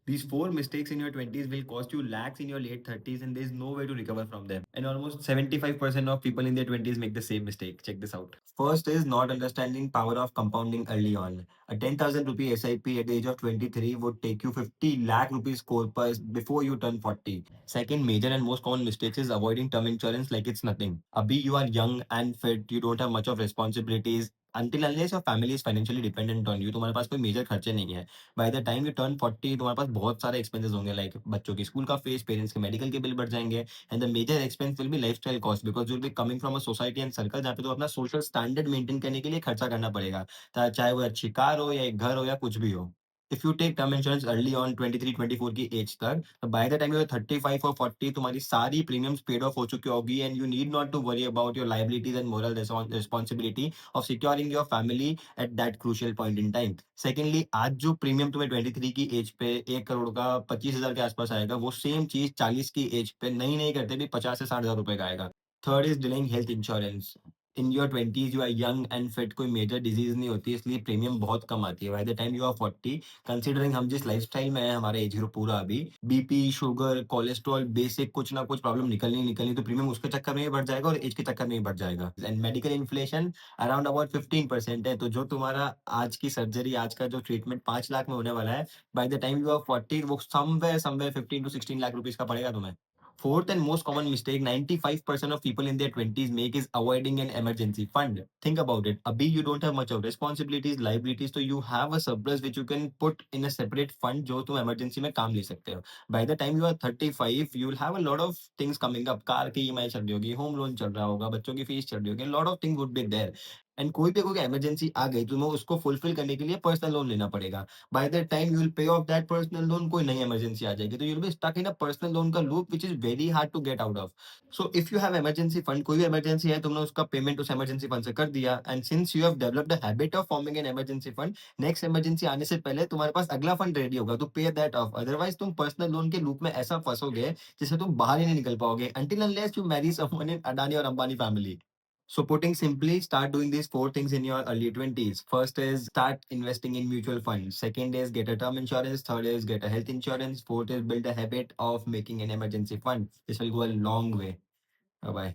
These four mistakes in your 20s will cost you lakhs in your late 30s, and there's no way to recover from them. And almost 75% of people in their 20s make the same mistake. Check this out. First is not understanding power of compounding early on. A 10,000 rupee SIP at the age of 23 would take you 50 lakh rupees corpus before you turn 40. Second major and most common mistake is avoiding term insurance like it's nothing. Abhi, you are young and fit, you don't have much of responsibilities. Until unless your family is financially dependent on you, तुम्हारे पास कोई major खर्चे नहीं है. By the time U turn 40 तुम्हारे पास बहुत सारे expenses होंगे, like बच्चों की स्कूल का फीस, पेरेंट्स के मेडिकल के बिल बढ़ जाएंगे. And the major expense will be lifestyle cost, because you will be coming from a society and circle जहाँ पे तो अपना सोशल स्टैंडर्ड मेंटेन करने के लिए खर्चा करना पड़ेगा, चाहे वो अच्छी कार हो या एक घर हो या कुछ भी हो. If you take term insurance early on 23-24 की एज तक, तो बाय द टाइम यू 35 और 40 तुम्हारी सारी प्रीमियम्स पेड ऑफ हो चुकी होगी, and you need not to worry about your liabilities and moral responsibility of securing your family at that crucial point in time. Secondly, आज जो प्रीमियम तुम्हें 23 की एज पे 1 करोड़ का 25,000 के आसपास आएगा, वो सेम चीज 40 की एज पे नहीं नहीं करते भी 50 से 60 हजार रुपए का आएगा. Third is delaying health insurance. In your 20s you are young and fit, कोई मेजर डिजीज नहीं होती, इसलिए प्रीमियम बहुत कम आती है. By the time you are 40, considering हम जिस लाइफस्टाइल में है, हमारा एज ग्रुप पूरा अभी, बीपी, शुगर, कोलेस्ट्रॉल, बेसिक कुछ ना कुछ प्रॉब्लम निकलनी निकलनी, तो प्रीमियम उसके चक्कर में भी बढ़ जाएगा और एज के चक्कर में भी बढ़ जाएगा. And medical inflation around about 15% है, तो जो तुम्हारा आज की सर्जरी, आज का जो ट्रीटमेंट 5 लाख में होने वाला है, by the time you are 40 वो somewhere somewhere 15 to 16 lakh rupees का पड़ेगा तुम्हें. Fourth and most common mistake 95% of people in their 20s make is avoiding an emergency fund. Think about it. Abhi, you don't have much of responsibilities, liabilities, so you have a surplus which you can put in a separate fund जो तुम emergency में काम ले सकते हो. By the time you are 35, you will have a lot of things coming up. Car की EMI चल रही होगी, होम लोन चल रहा होगा, बच्चों की फीस चल रही होगी, lot of things would be there. And कोई भी कोई इमरजेंसी आ गई, तुम्हें उसको फुलफिल करने के लिए पर्सनल लोन लेना पड़ेगा. By the time you will pay off that personal loan, कोई नई इमरजेंसी आ जाएगी, तो you will be stuck in a personal loan का loop which is very hard to get out of. So if you have emergency fund, कोई भी emergency है, तुमने उसका पेमेंट उस इमरजेंसी फंड से कर दिया, and since you have developed the habit of forming an emergency fund, next emergency आने से पहले तुम्हारे पास अगला फंड रेडी होगा टू पे दैट ऑफ. अदरवाइज तुम पर्सनल लोन के लूप में ऐसा फंसोगे जिससे तुम बाहर ही नहीं निकल पाओगे until unless you marry someone in Adani or Ambani family. So putting simply, start doing these four things in your early 20s. First is start investing in mutual funds. Second is get a term insurance. Third is get a health insurance. Fourth is build a habit of making an emergency fund. This will go a long way. Bye bye.